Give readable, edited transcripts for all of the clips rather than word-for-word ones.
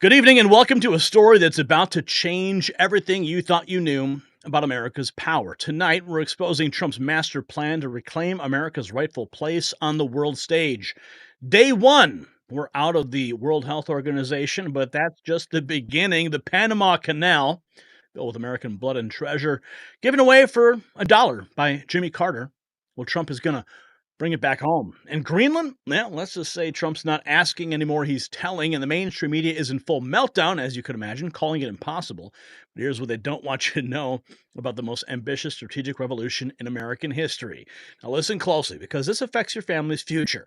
Good evening, and welcome to a story that's about to change everything you thought you knew about America's power. Tonight, we're exposing Trump's master plan to reclaim America's rightful place on the world stage. Day one, we're out of the World Health Organization, but that's just the beginning. The Panama Canal, filled with American blood and treasure, given away for a dollar by Jimmy Carter. Well, Trump is going to bring it back home. And Greenland? Well, let's just say Trump's not asking anymore, he's telling, and the mainstream media is in full meltdown, as you could imagine, calling it impossible. But here's what they don't want you to know about the most ambitious strategic revolution in American history. Now listen closely, because this affects your family's future.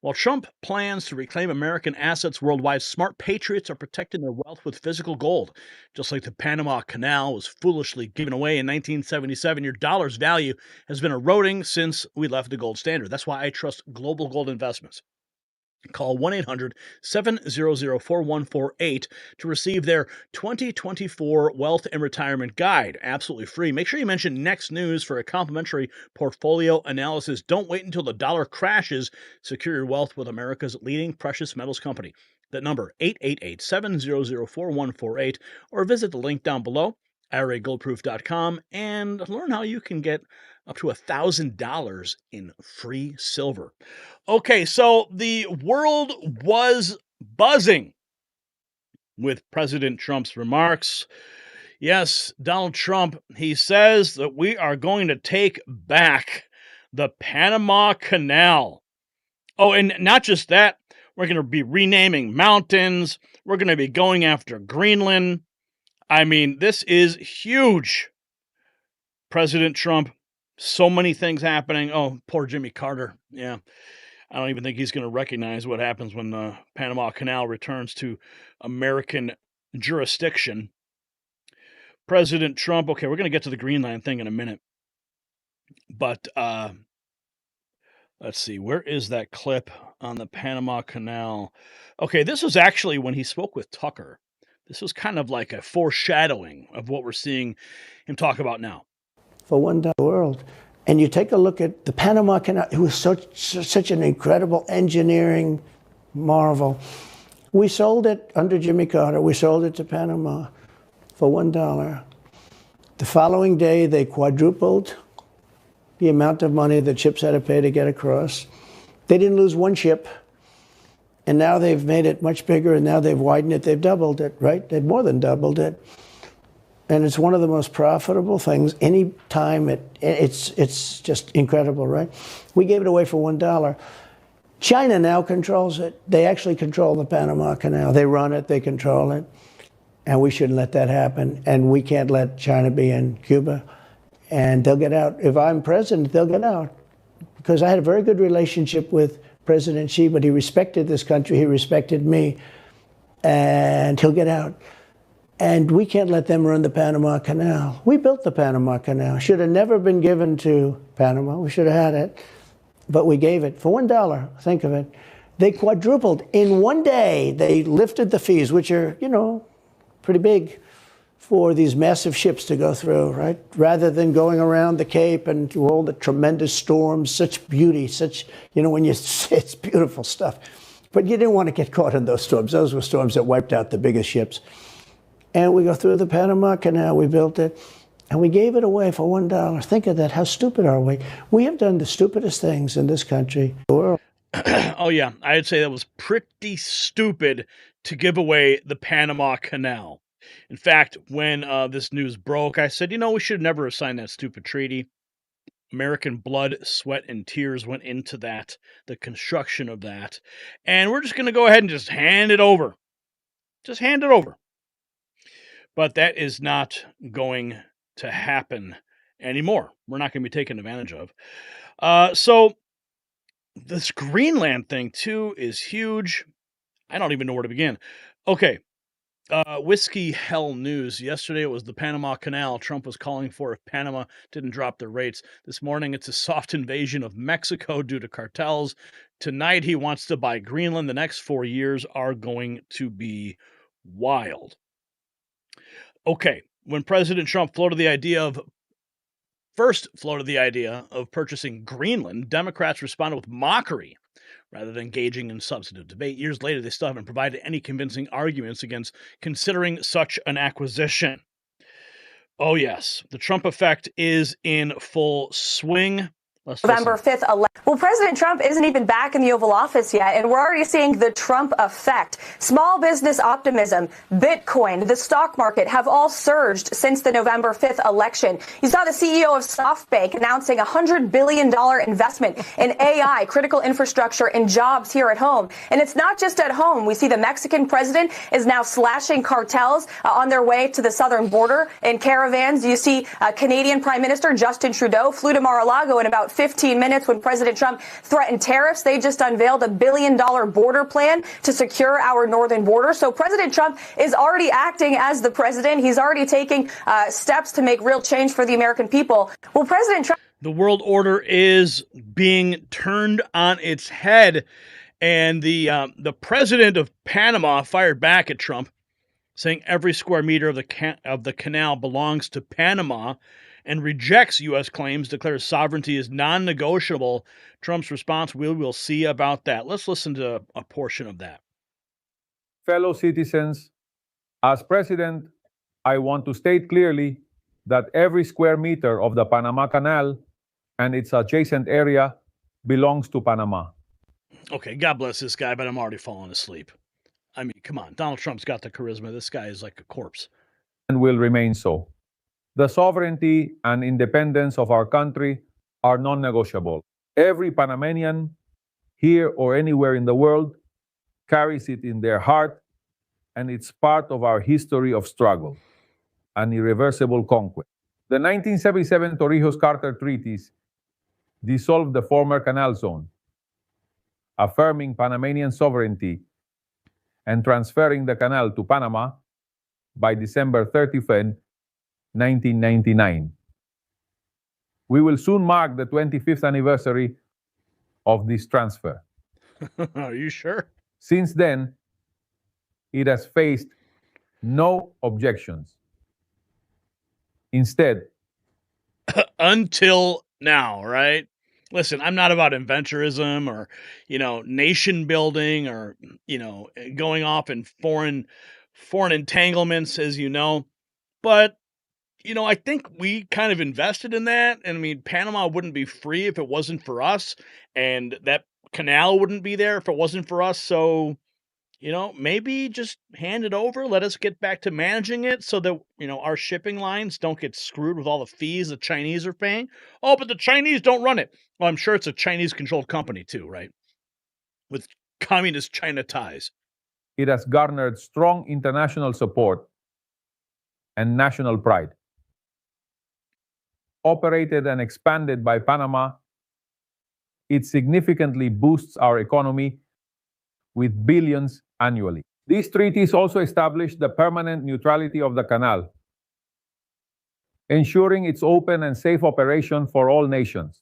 While Trump plans to reclaim American assets worldwide, smart patriots are protecting their wealth with physical gold. Just like the Panama Canal was foolishly given away in 1977, your dollar's value has been eroding since we left the gold standard. That's why I trust Global Gold Investments. Call 1-800-700-4148 to receive their 2024 Wealth and Retirement Guide, absolutely free. Make sure you mention Next News for a complimentary portfolio analysis. Don't wait until the dollar crashes. Secure your wealth with America's leading precious metals company. That number, 888-700-4148, or visit the link down below, iragoldproof.com, and learn how you can get up to $1,000 in free silver. Okay, so the world was buzzing with President Trump's remarks. Yes, Donald Trump, he says that we are going to take back the Panama Canal. Oh, and not just that, we're going to be renaming mountains. We're going to be going after Greenland. I mean, this is huge. President Trump, so many things happening. Oh, poor Jimmy Carter. Yeah. I don't even think he's going to recognize what happens when the Panama Canal returns to American jurisdiction. President Trump, okay, we're going to get to the Greenland thing in a minute. But let's see, where is that clip on the Panama Canal? Okay, this was actually when he spoke with Tucker. This was kind of like a foreshadowing of what we're seeing him talk about now. For $1 world. And you take a look at the Panama Canal, it was such an incredible engineering marvel. We sold it under Jimmy Carter, we sold it to Panama for $1. The following day, they quadrupled the amount of money that ships had to pay to get across. They didn't lose one ship, and now they've made it much bigger, and now they've widened it, they've doubled it, right? They've more than doubled it. And it's one of the most profitable things. Any time it's just incredible, right? We gave it away for $1. China now controls it. They actually control the Panama Canal. They run it, they control it. And we shouldn't let that happen. And we can't let China be in Cuba. And they'll get out. If I'm president, they'll get out. Because I had a very good relationship with President Xi, but he respected this country, he respected me. And he'll get out. And we can't let them run the Panama Canal. We built the Panama Canal. Should have never been given to Panama. We should have had it. But we gave it for $1. Think of it. They quadrupled. In one day, they lifted the fees, which are, pretty big for these massive ships to go through, right? Rather than going around the Cape and through all the tremendous storms, such beauty, when it's beautiful stuff. But you didn't want to get caught in those storms. Those were storms that wiped out the biggest ships. And we go through the Panama Canal, we built it, and we gave it away for $1. Think of that, how stupid are we? We have done the stupidest things in this country. Oh yeah, I'd say that was pretty stupid to give away the Panama Canal. In fact, when this news broke, I said, we should never have signed that stupid treaty. American blood, sweat, and tears went into that, the construction of that. And we're just going to go ahead and just hand it over. Just hand it over. But that is not going to happen anymore. We're not going to be taken advantage of. So this Greenland thing, too, is huge. I don't even know where to begin. Okay. Whiskey Hell News. Yesterday it was the Panama Canal. Trump was calling for if Panama didn't drop their rates. This morning it's a soft invasion of Mexico due to cartels. Tonight he wants to buy Greenland. The next 4 years are going to be wild. Okay, when President Trump first floated the idea of purchasing Greenland, Democrats responded with mockery. Rather than engaging in substantive debate, years later, they still haven't provided any convincing arguments against considering such an acquisition. Oh, yes, the Trump effect is in full swing. Let's November listen. 5th election. Well, President Trump isn't even back in the Oval Office yet, and we're already seeing the Trump effect. Small business optimism, Bitcoin, the stock market have all surged since the November 5th election. You saw the CEO of SoftBank announcing a $100 billion investment in AI, critical infrastructure, and jobs here at home. And it's not just at home. We see the Mexican president is now slashing cartels on their way to the southern border in caravans. You see Canadian Prime Minister Justin Trudeau flew to Mar-a-Lago in about 15 minutes when President Trump threatened tariffs. They just unveiled $1 billion border plan to secure our northern border. So President Trump is already acting as the president. He's already taking steps to make real change for the American people. Well, President Trump. The world order is being turned on its head. And the president of Panama fired back at Trump, saying every square meter of the canal belongs to Panama, and rejects U.S. claims, declares sovereignty is non-negotiable. Trump's response, we will see about that. Let's listen to a portion of that. Fellow citizens, as president, I want to state clearly that every square meter of the Panama Canal and its adjacent area belongs to Panama. Okay, God bless this guy, but I'm already falling asleep. I mean, come on. Donald Trump's got the charisma. This guy is like a corpse. And will remain so. The sovereignty and independence of our country are non-negotiable. Every Panamanian, here or anywhere in the world, carries it in their heart, and it's part of our history of struggle and irreversible conquest. The 1977 Torrijos-Carter treaties dissolved the former canal zone, affirming Panamanian sovereignty and transferring the canal to Panama by December 31st, 1999. We will soon mark the 25th anniversary of this transfer. Are you sure? Since then, it has faced no objections. Instead, until now, right? Listen, I'm not about adventurism or, nation building or, going off in foreign entanglements, as you know. But, I think we kind of invested in that. And I mean, Panama wouldn't be free if it wasn't for us. And that canal wouldn't be there if it wasn't for us. So, maybe just hand it over. Let us get back to managing it so that, our shipping lines don't get screwed with all the fees the Chinese are paying. Oh, but the Chinese don't run it. Well, I'm sure it's a Chinese-controlled company too, right? With communist China ties. It has garnered strong international support and national pride. Operated and expanded by Panama, it significantly boosts our economy with billions annually. These treaties also establish the permanent neutrality of the canal, ensuring its open and safe operation for all nations.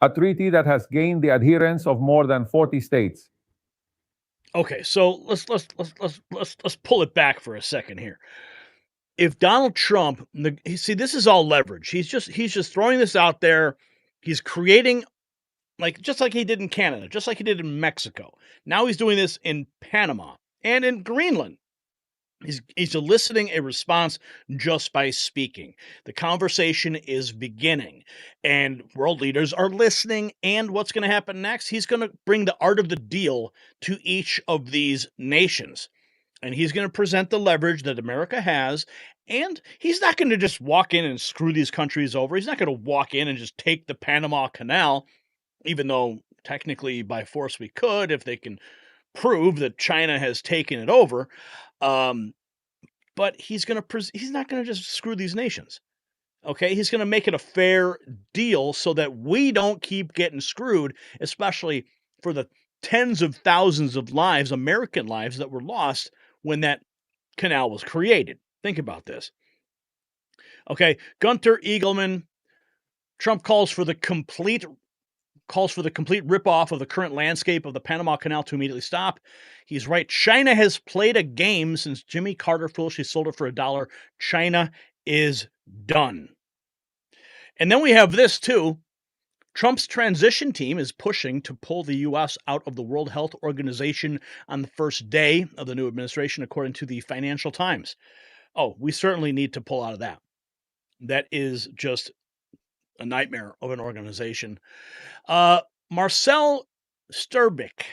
A treaty that has gained the adherence of more than 40 states. Okay, so let's pull it back for a second here. If Donald Trump, see, this is all leverage. He's just throwing this out there. He's creating, just like he did in Canada, just like he did in Mexico. Now he's doing this in Panama and in Greenland. He's eliciting a response just by speaking. The conversation is beginning, and world leaders are listening. And what's going to happen next? He's going to bring the art of the deal to each of these nations, and he's going to present the leverage that America has. And he's not going to just walk in and screw these countries over. He's not going to walk in and just take the Panama Canal, even though technically by force we could if they can prove that China has taken it over. But he's not going to just screw these nations. Okay, he's going to make it a fair deal so that we don't keep getting screwed, especially for the tens of thousands of lives, American lives, that were lost when that canal was created. Think about this. Okay, Gunter Eagleman, Trump calls for the complete ripoff of the current landscape of the Panama Canal to immediately stop. He's right. China has played a game since Jimmy Carter foolishly sold it for $1. China is done. And then we have this too. Trump's transition team is pushing to pull the U.S. out of the World Health Organization on the first day of the new administration, according to the Financial Times. Oh, we certainly need to pull out of that. That is just a nightmare of an organization. Marcel Sterbik,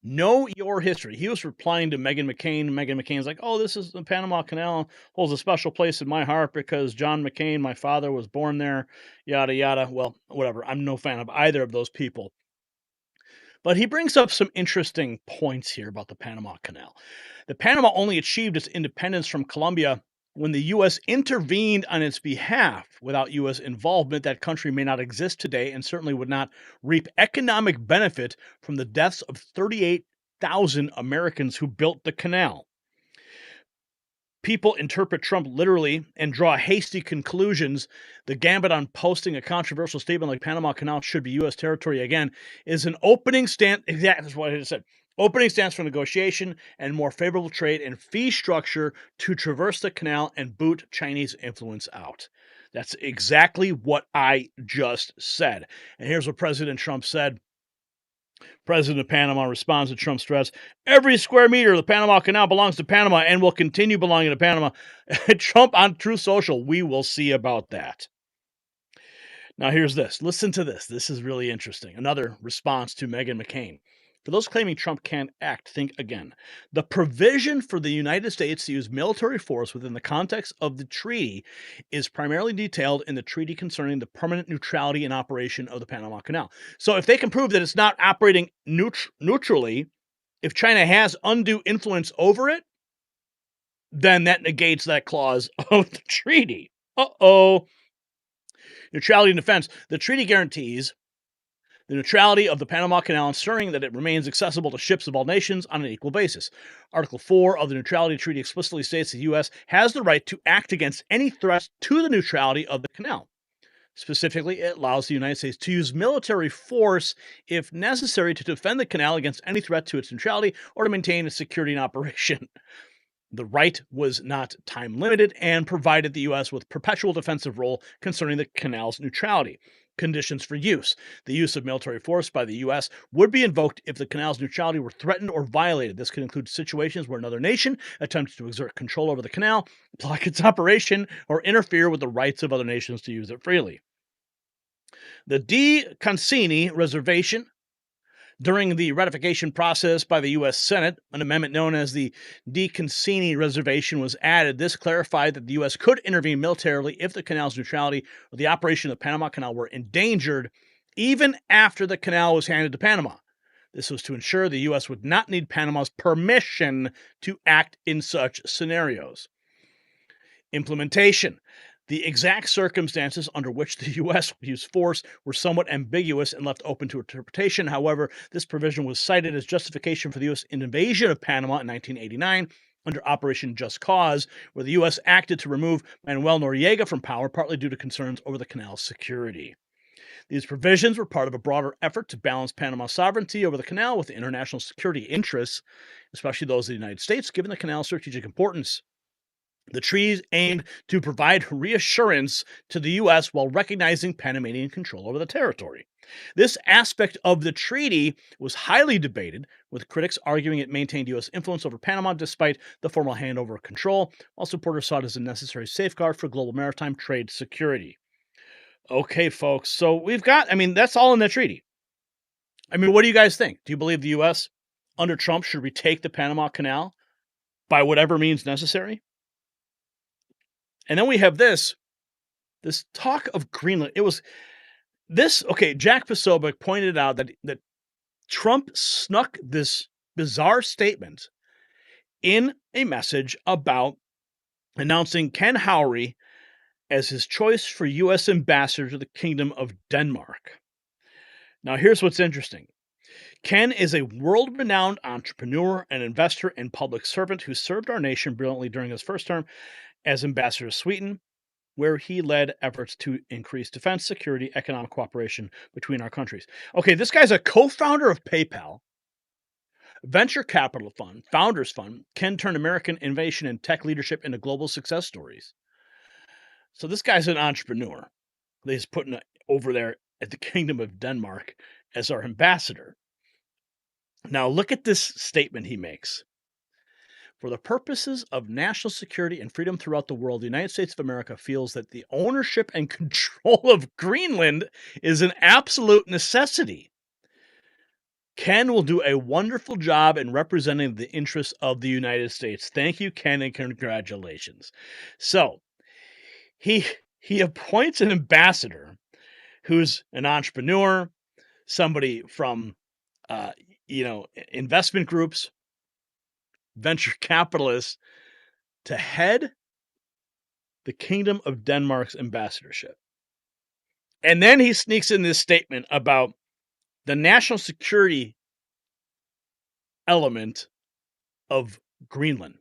know your history. He was replying to Meghan McCain. Meghan McCain's like, oh, this is the Panama Canal holds a special place in my heart because John McCain, my father, was born there, yada, yada. Well, whatever. I'm no fan of either of those people. But he brings up some interesting points here about the Panama Canal. The Panama only achieved its independence from Colombia when the U.S. intervened on its behalf. Without U.S. involvement, that country may not exist today and certainly would not reap economic benefit from the deaths of 38,000 Americans who built the canal. People interpret Trump literally and draw hasty conclusions. The gambit on posting a controversial statement like Panama Canal should be U.S. territory again is an opening stance. Exactly, that's what I just said. Opening stance for negotiation and more favorable trade and fee structure to traverse the canal and boot Chinese influence out. That's exactly what I just said. And here's what President Trump said. President of Panama responds to Trump's threats. Every square meter of the Panama Canal belongs to Panama and will continue belonging to Panama. Trump on Truth Social, we will see about that. Now here's this. Listen to this. This is really interesting. Another response to Meghan McCain. For those claiming Trump can't act, think again. The provision for the United States to use military force within the context of the treaty is primarily detailed in the treaty concerning the permanent neutrality and operation of the Panama Canal. So if they can prove that it's not operating neutrally, if China has undue influence over it, then that negates that clause of the treaty. Uh-oh. Neutrality and defense. The treaty guarantees the neutrality of the Panama Canal, ensuring that it remains accessible to ships of all nations on an equal basis. Article 4 of the Neutrality Treaty explicitly states the U.S. has the right to act against any threats to the neutrality of the canal. Specifically, it allows the United States to use military force if necessary to defend the canal against any threat to its neutrality or to maintain its security and operation. The right was not time limited and provided the U.S. with perpetual defensive role concerning the canal's neutrality. Conditions for use. The use of military force by the U.S. would be invoked if the canal's neutrality were threatened or violated. This could include situations where another nation attempts to exert control over the canal, block its operation, or interfere with the rights of other nations to use it freely. The Di Concini Reservation. During the ratification process by the U.S. Senate, an amendment known as the Di Concini Reservation was added. This clarified that the U.S. could intervene militarily if the canal's neutrality or the operation of the Panama Canal were endangered, even after the canal was handed to Panama. This was to ensure the U.S. would not need Panama's permission to act in such scenarios. Implementation. The exact circumstances under which the U.S. would use force were somewhat ambiguous and left open to interpretation. However, this provision was cited as justification for the U.S. invasion of Panama in 1989 under Operation Just Cause, where the U.S. acted to remove Manuel Noriega from power, partly due to concerns over the canal's security. These provisions were part of a broader effort to balance Panama's sovereignty over the canal with the international security interests, especially those of the United States, given the canal's strategic importance. The treaties aimed to provide reassurance to the U.S. while recognizing Panamanian control over the territory. This aspect of the treaty was highly debated, with critics arguing it maintained U.S. influence over Panama despite the formal handover of control, while supporters saw it as a necessary safeguard for global maritime trade security. Okay, folks, so we've got, that's all in the treaty. What do you guys think? Do you believe the U.S. under Trump should retake the Panama Canal by whatever means necessary? And then we have this talk of Greenland. Jack Posobiec pointed out that Trump snuck this bizarre statement in a message about announcing Ken Howry as his choice for U.S. ambassador to the Kingdom of Denmark. Now, here's what's interesting. Ken is a world-renowned entrepreneur, an investor, and public servant who served our nation brilliantly during his first term as ambassador to Sweden, where he led efforts to increase defense, security, economic cooperation between our countries. Okay, this guy's a co-founder of PayPal, venture capital fund, Founders Fund. Ken turned American innovation and tech leadership into global success stories. So this guy's an entrepreneur that he's putting over there at the Kingdom of Denmark as our ambassador. Now, look at this statement he makes. For the purposes of national security and freedom throughout the world, the United States of America feels that the ownership and control of Greenland is an absolute necessity. Ken will do a wonderful job in representing the interests of the United States. Thank you, Ken, and congratulations. So he appoints an ambassador who's an entrepreneur, somebody from investment groups, venture capitalists, to head the Kingdom of Denmark's ambassadorship. And then he sneaks in this statement about the national security element of Greenland.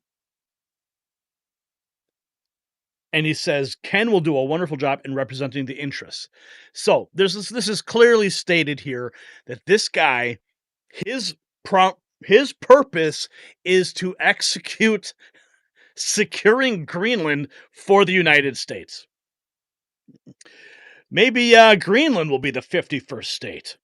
And he says, Ken will do a wonderful job in representing the interests. So this is clearly stated here that this guy, his purpose is to execute securing Greenland for the United States. Maybe Greenland will be the 51st state.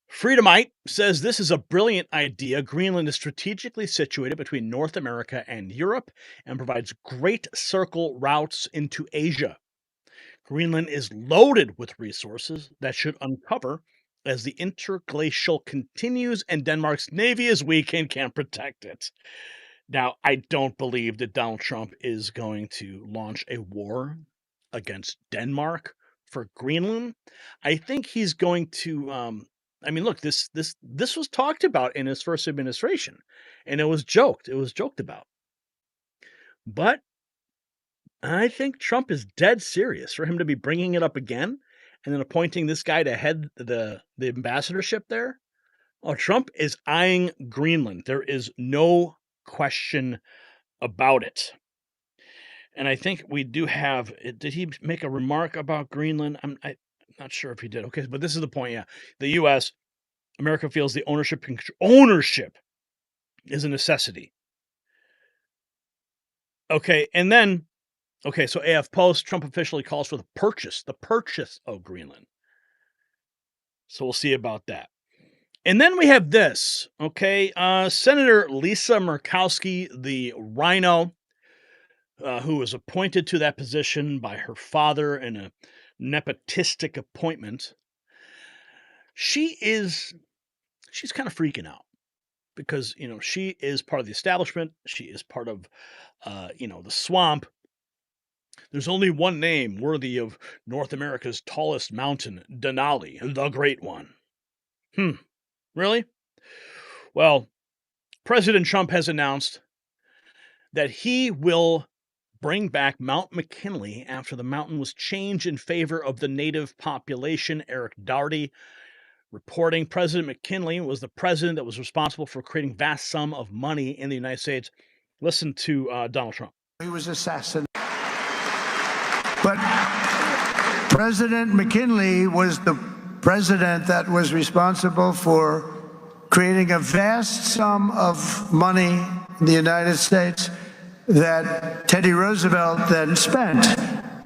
Freedomite says this is a brilliant idea. Greenland is strategically situated between North America and Europe and provides great circle routes into Asia. Greenland is loaded with resources that should uncover as the interglacial continues and Denmark's navy is weak and can't protect it. Now, I don't believe that Donald Trump is going to launch a war against Denmark for Greenland. I think he's going to look, this was talked about in his first administration, and it was joked about. But I think Trump is dead serious for him to be bringing it up again and then appointing this guy to head the ambassadorship there. Oh, Trump is eyeing Greenland. There is no question about it. And I think we do have, did he make a remark about Greenland? I'm not sure if he did. Okay, but this is the point, yeah. The U.S., America feels the ownership is a necessity. Okay, and then, so AF Post, Trump officially calls for the purchase of Greenland. So we'll see about that. And then we have this, okay, Senator Lisa Murkowski, the Rhino, who was appointed to that position by her father in a nepotistic appointment. She's kind of freaking out because, she is part of the establishment. She is part of, the swamp. There's only one name worthy of North America's tallest mountain, Denali, the Great One. Really? Well, President Trump has announced that he will bring back Mount McKinley after the mountain was changed in favor of the native population. Eric Doherty reporting President McKinley was the president that was responsible for creating vast sum of money in the United States. Listen to Donald Trump. He was assassinated. But President McKinley was the president that was responsible for creating a vast sum of money in the United States that Teddy Roosevelt then spent.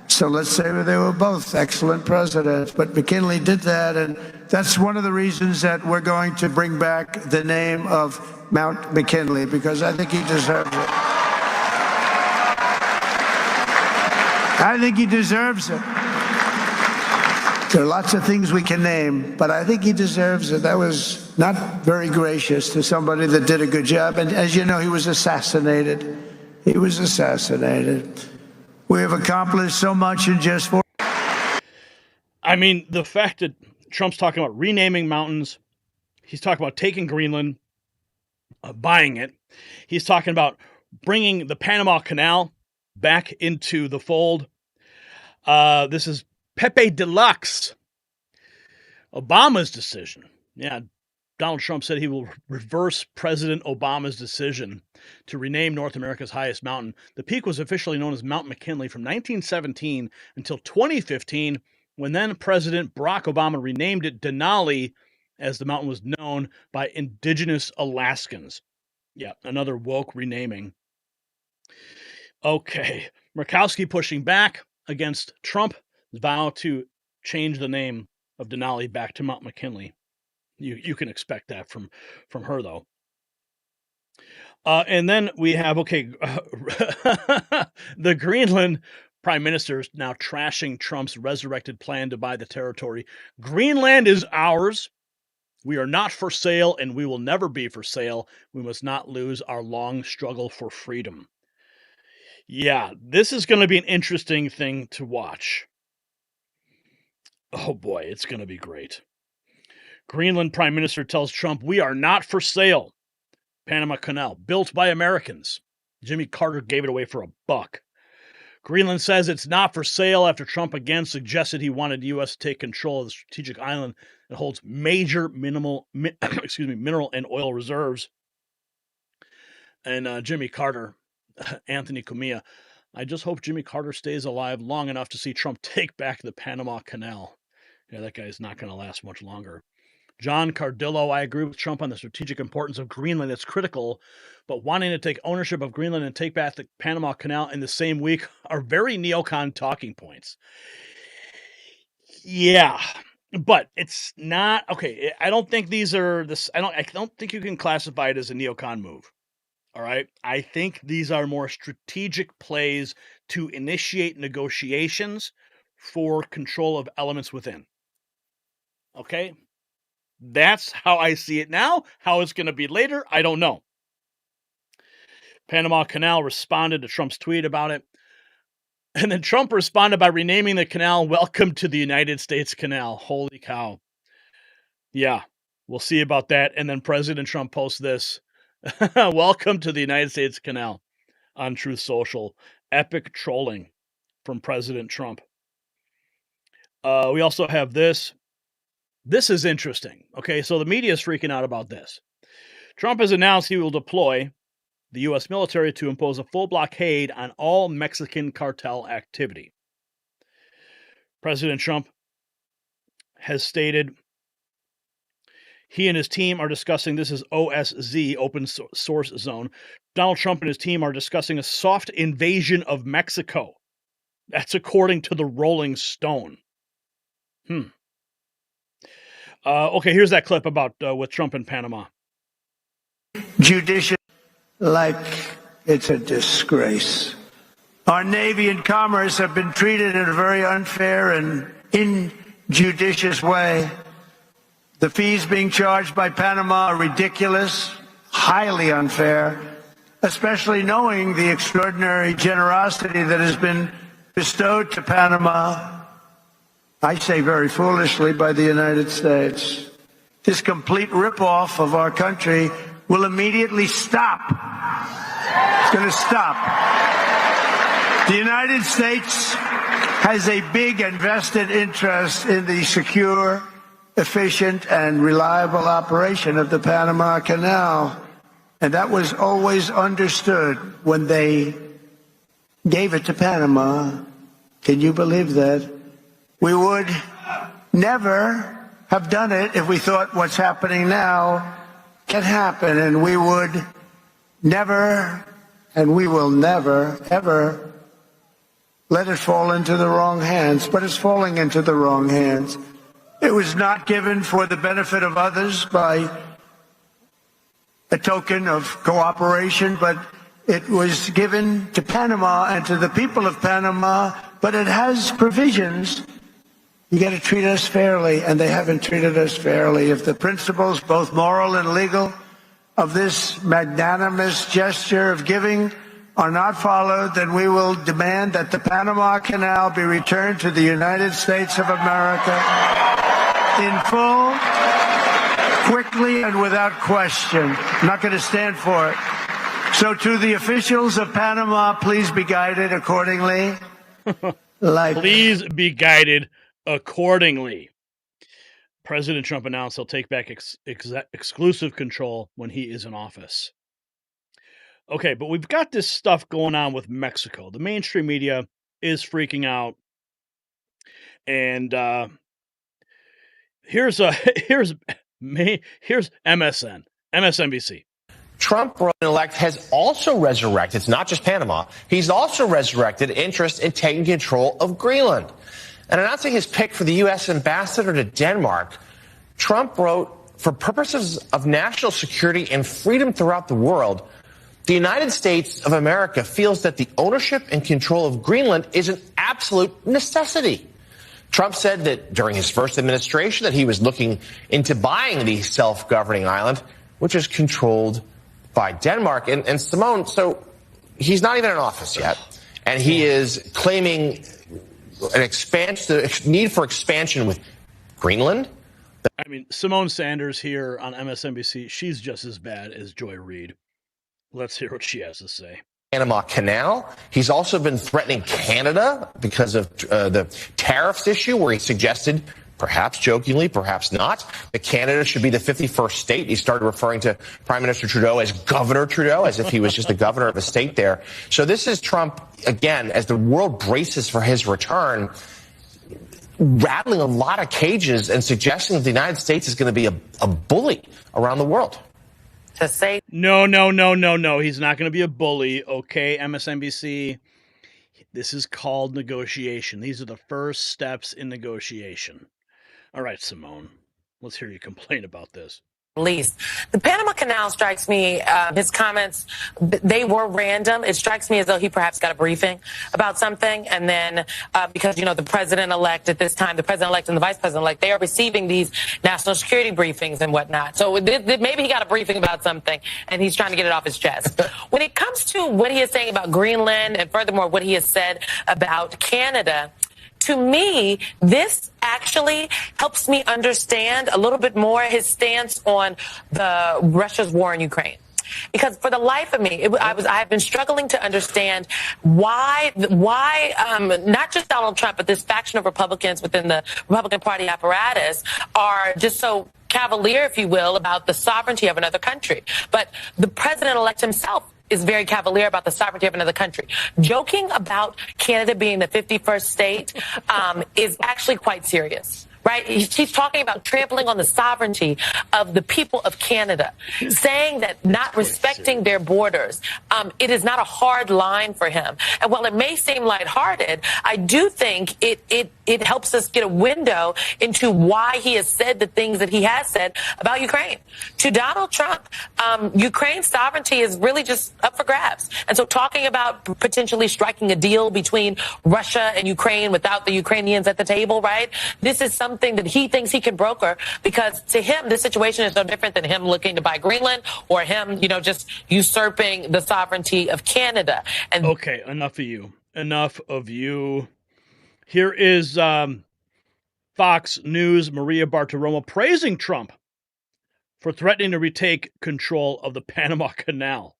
So let's say they were both excellent presidents, but McKinley did that, and that's one of the reasons that we're going to bring back the name of Mount McKinley, because I think he deserves it. I think he deserves it. There are lots of things we can name, but I think he deserves it. That was not very gracious to somebody that did a good job. And as you know, he was assassinated. He was assassinated. We have accomplished so much in just 4. I mean, the fact that Trump's talking about renaming mountains, he's talking about taking Greenland, buying it. He's talking about bringing the Panama Canal back into the fold. This is Pepe Deluxe. Obama's decision. Yeah, Donald Trump said he will reverse President Obama's decision to rename North America's highest mountain. The peak was officially known as Mount McKinley from 1917 until 2015, when then President Barack Obama renamed it Denali, as the mountain was known by indigenous Alaskans. Yeah, another woke renaming. Okay, Murkowski pushing back against Trump's vow to change the name of Denali back to Mount McKinley. You can expect that from her, though. And then we have, the Greenland prime minister is now trashing Trump's resurrected plan to buy the territory. Greenland is ours. We are not for sale, and we will never be for sale. We must not lose our long struggle for freedom. Yeah, this is going to be an interesting thing to watch. Oh boy, it's going to be great. Greenland prime minister tells Trump, we are not for sale. Panama Canal, built by Americans. Jimmy Carter gave it away for $1. Greenland says it's not for sale after Trump again suggested he wanted the U.S. to take control of the strategic island that holds major mineral and oil reserves. And Jimmy Carter, Anthony Cumia, I just hope Jimmy Carter stays alive long enough to see Trump take back the Panama Canal. Yeah, that guy's not going to last much longer. John Cardillo, I agree with Trump on the strategic importance of Greenland. It's critical, but wanting to take ownership of Greenland and take back the Panama Canal in the same week are very neocon talking points. Yeah, but it's not okay. I don't think these are this. I don't think you can classify it as a neocon move. All right. I think these are more strategic plays to initiate negotiations for control of elements within. Okay. That's how I see it now. How it's going to be later, I don't know. Panama Canal responded to Trump's tweet about it. And then Trump responded by renaming the canal Welcome to the United States Canal. Holy cow. Yeah, we'll see about that. And then President Trump posts this. Welcome to the United States Canal on Truth Social. Epic trolling from President Trump. We also have this. This is interesting. Okay, so the media is freaking out about this. Trump has announced he will deploy the U.S. military to impose a full blockade on all Mexican cartel activity. President Trump has stated he and his team are discussing, this is OSZ, Open Source Zone. Donald Trump and his team are discussing a soft invasion of Mexico. That's according to the Rolling Stone. Okay, here's that clip about with Trump in Panama. Judicious, like it's a disgrace. Our Navy and Commerce have been treated in a very unfair and injudicious way. The fees being charged by Panama are ridiculous, highly unfair, especially knowing the extraordinary generosity that has been bestowed to Panama, I say very foolishly, by the United States. This complete ripoff of our country will immediately stop. It's going to stop. The United States has a big and vested interest in the secure, efficient, and reliable operation of the Panama Canal. And that was always understood when they gave it to Panama. Can you believe that? We would never have done it if we thought what's happening now can happen, and we would never, and we will never, ever let it fall into the wrong hands. But it's falling into the wrong hands. It was not given for the benefit of others by a token of cooperation, but it was given to Panama and to the people of Panama, but it has provisions. You got to treat us fairly, and they haven't treated us fairly. If the principles, both moral and legal, of this magnanimous gesture of giving are not followed, then we will demand that the Panama Canal be returned to the United States of America in full, quickly, and without question. I'm not going to stand for it. So to the officials of Panama, please be guided accordingly. Please be guided accordingly. President Trump announced he'll take back exclusive control when he is in office. Okay, but we've got this stuff going on with Mexico. The mainstream media is freaking out. And here's MSN, MSNBC. Trump-elect has also resurrected, it's not just Panama, he's also resurrected interest in taking control of Greenland. And announcing his pick for the U.S. ambassador to Denmark, Trump wrote, "For purposes of national security and freedom throughout the world, the United States of America feels that the ownership and control of Greenland is an absolute necessity." Trump said that during his first administration that he was looking into buying the self-governing island, which is controlled by Denmark. And Simone, so he's not even in office yet, and he is claiming an expansion, need for expansion with Greenland. I mean, Simone Sanders here on MSNBC, she's just as bad as Joy Reid. Let's hear what she has to say. Panama Canal. He's also been threatening Canada because of the tariffs issue, where he suggested, perhaps jokingly, perhaps not, that Canada should be the 51st state. He started referring to Prime Minister Trudeau as Governor Trudeau, as if he was just the governor of a state there. So this is Trump, again, as the world braces for his return, rattling a lot of cages and suggesting that the United States is going to be a bully around the world. To say No. He's not going to be a bully. Okay, MSNBC. This is called negotiation. These are the first steps in negotiation. All right, Simone, let's hear you complain about this. least. The Panama Canal strikes me, his comments, they were random. It strikes me as though he perhaps got a briefing about something. And then because, you know, the president-elect at this time, the president-elect and the vice president-elect, they are receiving these national security briefings and whatnot. So maybe he got a briefing about something and he's trying to get it off his chest. When it comes to what he is saying about Greenland and furthermore what he has said about Canada, to me, this actually helps me understand a little bit more his stance on the Russia's war in Ukraine. Because for the life of me, I have been struggling to understand why not just Donald Trump, but this faction of Republicans within the Republican Party apparatus are just so cavalier, if you will, about the sovereignty of another country. But the president-elect himself is very cavalier about the sovereignty of another country. Joking about Canada being the 51st state is actually quite serious. Right? He's talking about trampling on the sovereignty of the people of Canada, saying that not respecting their borders, it is not a hard line for him. And while it may seem lighthearted, I do think it helps us get a window into why he has said the things that he has said about Ukraine. To Donald Trump, Ukraine's sovereignty is really just up for grabs. And so talking about potentially striking a deal between Russia and Ukraine without the Ukrainians at the table, right? This is something that he thinks he can broker, because to him, this situation is no different than him looking to buy Greenland or him, you know, just usurping the sovereignty of Canada. And okay, enough of you. Enough of you. Here is Fox News' Maria Bartiromo praising Trump for threatening to retake control of the Panama Canal.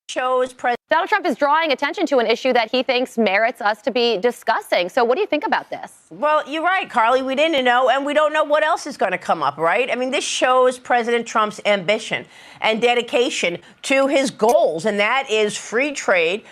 Shows Donald Trump is drawing attention to an issue that he thinks merits us to be discussing. So what do you think about this? Well, you're right, Carly. We didn't know, and we don't know what else is going to come up, right? I mean, this shows President Trump's ambition and dedication to his goals, and that is free trade,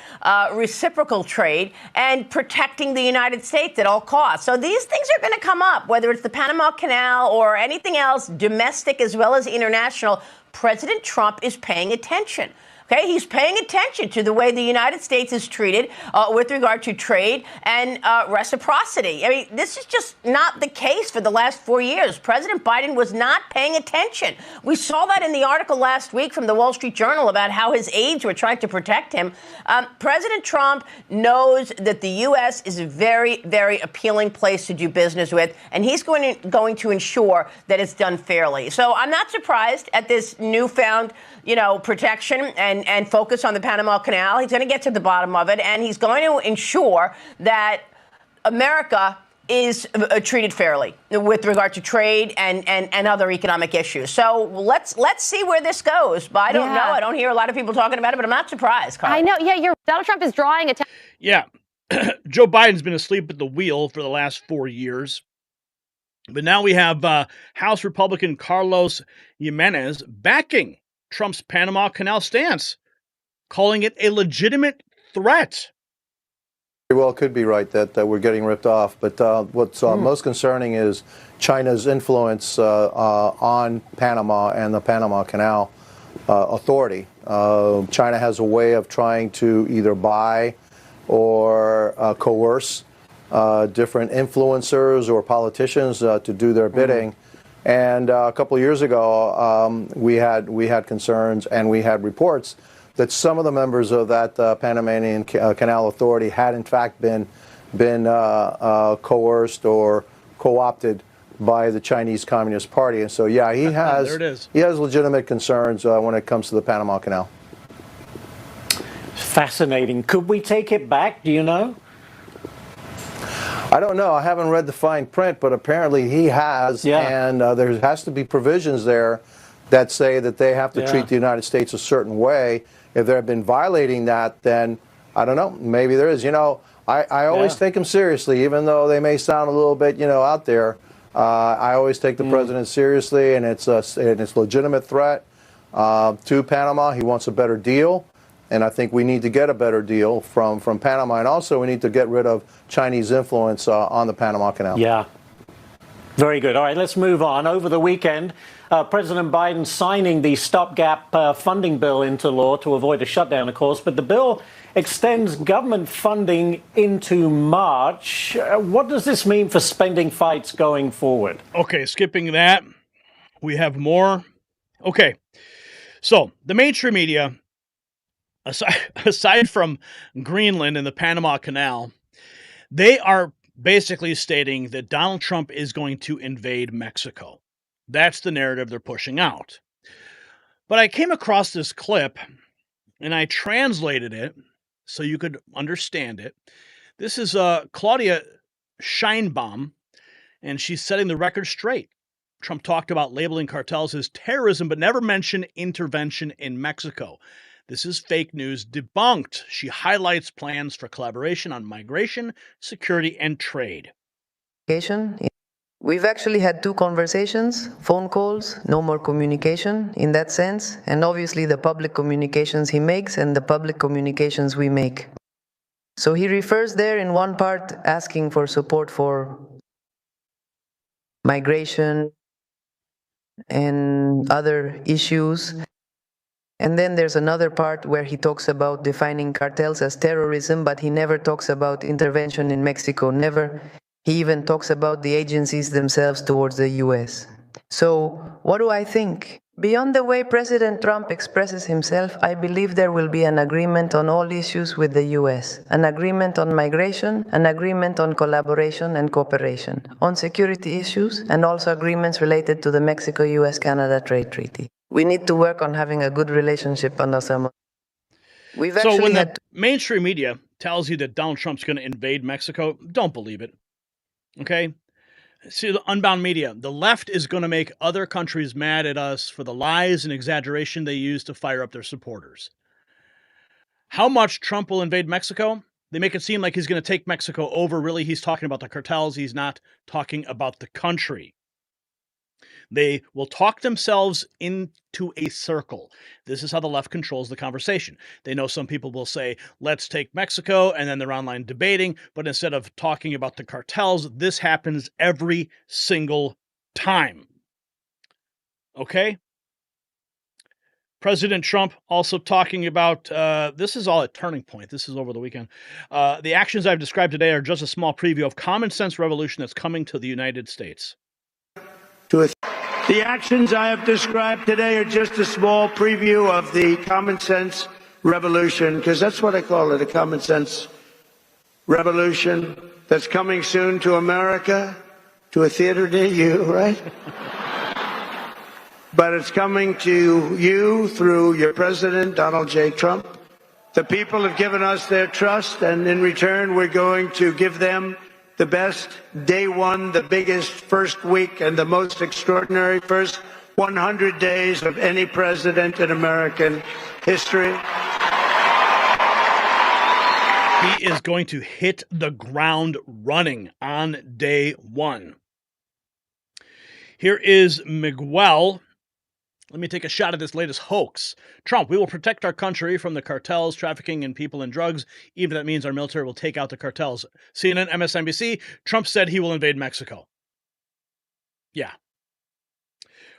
reciprocal trade, and protecting the United States at all costs. So these things are going to come up, whether it's the Panama Canal or anything else, domestic as well as international. President Trump is paying attention. Okay, he's paying attention to the way the United States is treated with regard to trade and reciprocity. I mean, this is just not the case for the last 4 years. President Biden was not paying attention. We saw that in the article last week from the Wall Street Journal about how his aides were trying to protect him. President Trump knows that the U.S. is a very, very appealing place to do business with, and he's going to ensure that it's done fairly. So I'm not surprised at this newfound, protection and focus on the Panama Canal. He's going to get to the bottom of it, and he's going to ensure that America is treated fairly with regard to trade and other economic issues. So let's see where this goes. But I don't know. I don't hear a lot of people talking about it, but I'm not surprised, Carl. I know. Yeah, Donald Trump is drawing attention. Yeah. Joe Biden's been asleep at the wheel for the last 4 years. But now we have House Republican Carlos Jimenez backing Trump's Panama Canal stance, calling it a legitimate threat. Very well could be right that we're getting ripped off. But what's most concerning is China's influence on Panama and the Panama Canal Authority. China has a way of trying to either buy or coerce different influencers or politicians to do their bidding. And a couple of years ago, we had concerns and we had reports that some of the members of that Panamanian Canal Authority had in fact been coerced or co-opted by the Chinese Communist Party. And so, yeah, he has there it is. He has legitimate concerns when it comes to the Panama Canal. Fascinating. Could we take it back? Do you know? I don't know. I haven't read the fine print, but apparently he has. Yeah. And there has to be provisions there that say that they have to Yeah. treat the United States a certain way. If they've been violating that, then I don't know. Maybe there is. You know, I always take them seriously, even though they may sound a little bit, out there. I always take the president seriously, and it's a legitimate threat to Panama. He wants a better deal. And I think we need to get a better deal from Panama. And also we need to get rid of Chinese influence on the Panama Canal. Yeah. Very good. All right, let's move on. Over the weekend, President Biden signing the stopgap funding bill into law to avoid a shutdown, of course. But the bill extends government funding into March. What does this mean for spending fights going forward? Okay, skipping that, we have more. Okay, so the mainstream media, aside from Greenland and the Panama Canal, they are basically stating that Donald Trump is going to invade Mexico. That's the narrative they're pushing out. But I came across this clip and I translated it so you could understand it. This is Claudia Scheinbaum, and she's setting the record straight. Trump talked about labeling cartels as terrorism, but never mentioned intervention in Mexico. This is fake news debunked. She highlights plans for collaboration on migration, security, and trade. We've actually had 2 conversations, phone calls, no more communication in that sense, and obviously the public communications he makes and the public communications we make. So he refers there in one part asking for support for migration and other issues. And then there's another part where he talks about defining cartels as terrorism, but he never talks about intervention in Mexico, never. He even talks about the agencies themselves towards the U.S. So what do I think? Beyond the way President Trump expresses himself, I believe there will be an agreement on all issues with the U.S., an agreement on migration, an agreement on collaboration and cooperation, on security issues, and also agreements related to the Mexico-U.S.-Canada trade treaty. We need to work on having a good relationship under some. So when the mainstream media tells you that Donald Trump's going to invade Mexico, don't believe it. Okay? See, the unbound media, the left is going to make other countries mad at us for the lies and exaggeration they use to fire up their supporters. How much Trump will invade Mexico? They make it seem like he's going to take Mexico over. Really, he's talking about the cartels. He's not talking about the country. They will talk themselves into a circle. This is how the left controls the conversation. They know some people will say, let's take Mexico, and then they're online debating. But instead of talking about the cartels, this happens every single time. Okay? President Trump also talking about, this is all a turning point. This is over the weekend. The actions I've described today are just a small preview of common sense revolution that's coming to the United States. The actions I have described today are just a small preview of the common sense revolution, because that's what I call it, a common sense revolution that's coming soon to America, to a theater near you, right? But it's coming to you through your president, Donald J. Trump. The people have given us their trust, and in return, we're going to give them the best day one, the biggest first week, and the most extraordinary first 100 days of any president in American history. He is going to hit the ground running on day one. Here is Miguel. Let me take a shot at this latest hoax. Trump, we will protect our country from the cartels, trafficking in people and drugs, even if that means our military will take out the cartels. CNN, MSNBC, Trump said he will invade Mexico. Yeah.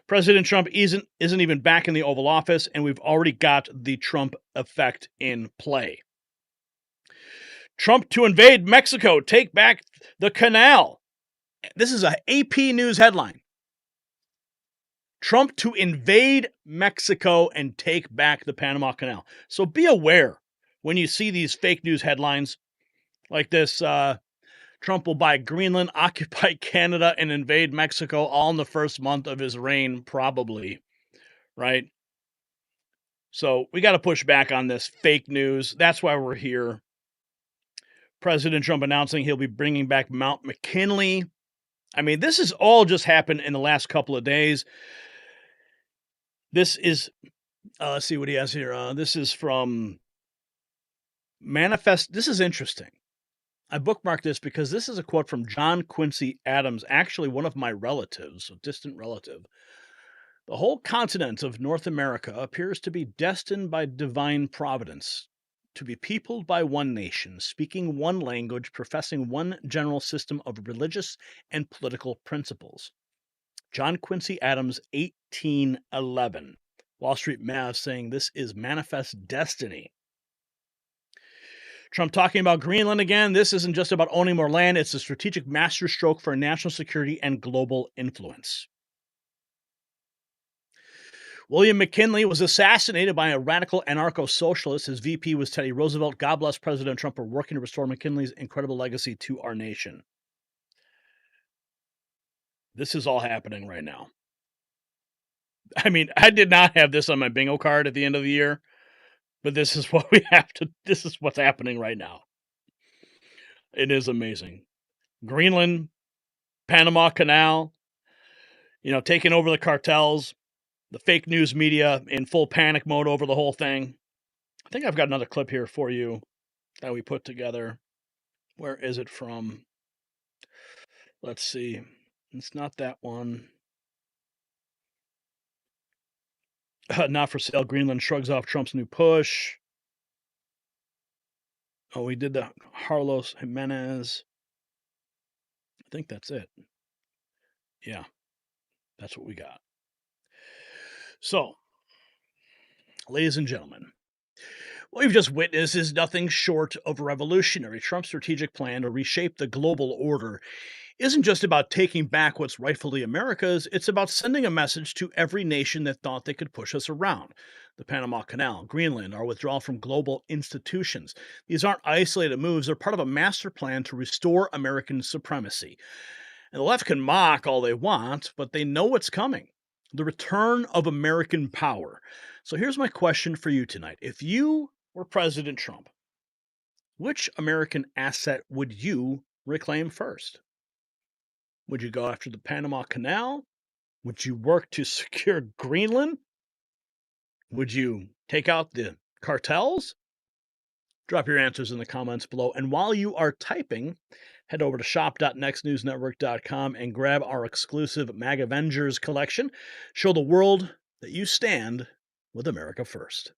President Trump isn't even back in the Oval Office, and we've already got the Trump effect in play. Trump to invade Mexico, take back The canal. This is a AP News headline. Trump to invade Mexico and take back the Panama Canal. So be aware when you see these fake news headlines like this. Trump will buy Greenland, occupy Canada, and invade Mexico all in the first month of his reign, probably, right? So we got to push back on this fake news. That's why we're here. President Trump announcing he'll be bringing back Mount McKinley. I mean, this has all just happened in the last couple of days. This is, let's see what he has here. This is from Manifest. This is interesting. I bookmarked this because this is a quote from John Quincy Adams, actually one of my relatives, a distant relative. The whole continent of North America appears to be destined by divine providence to be peopled by one nation, speaking one language, professing one general system of religious and political principles. John Quincy Adams, 1811. Wall Street Mav saying this is manifest destiny. Trump talking about Greenland again. This isn't just about owning more land. It's a strategic masterstroke for national security and global influence. William McKinley was assassinated by a radical anarcho-socialist. His VP was Teddy Roosevelt. God bless President Trump for working to restore McKinley's incredible legacy to our nation. This is all happening right now. I mean, I did not have this on my bingo card at the end of the year, but this is what we have to, this is what's happening right now. It is amazing. Greenland, Panama Canal, taking over the cartels, the fake news media in full panic mode over the whole thing. I think I've got another clip here for you that we put together. Where is it from? Let's see. It's not that one. Not for sale. Greenland shrugs off Trump's new push. Oh, we did the Carlos Jimenez. I think that's it. Yeah, that's what we got. So, ladies and gentlemen, what we've just witnessed is nothing short of revolutionary. Trump's strategic plan to reshape the global order isn't just about taking back what's rightfully America's, it's about sending a message to every nation that thought they could push us around. The Panama Canal, Greenland, our withdrawal from global institutions. These aren't isolated moves, they're part of a master plan to restore American supremacy. And the left can mock all they want, but they know what's coming. The return of American power. So here's my question for you tonight. If you were President Trump, which American asset would you reclaim first? Would you go after the Panama Canal? Would you work to secure Greenland? Would you take out the cartels? Drop your answers in the comments below. And while you are typing, head over to shop.nextnewsnetwork.com and grab our exclusive Mag Avengers collection. Show the world that you stand with America first.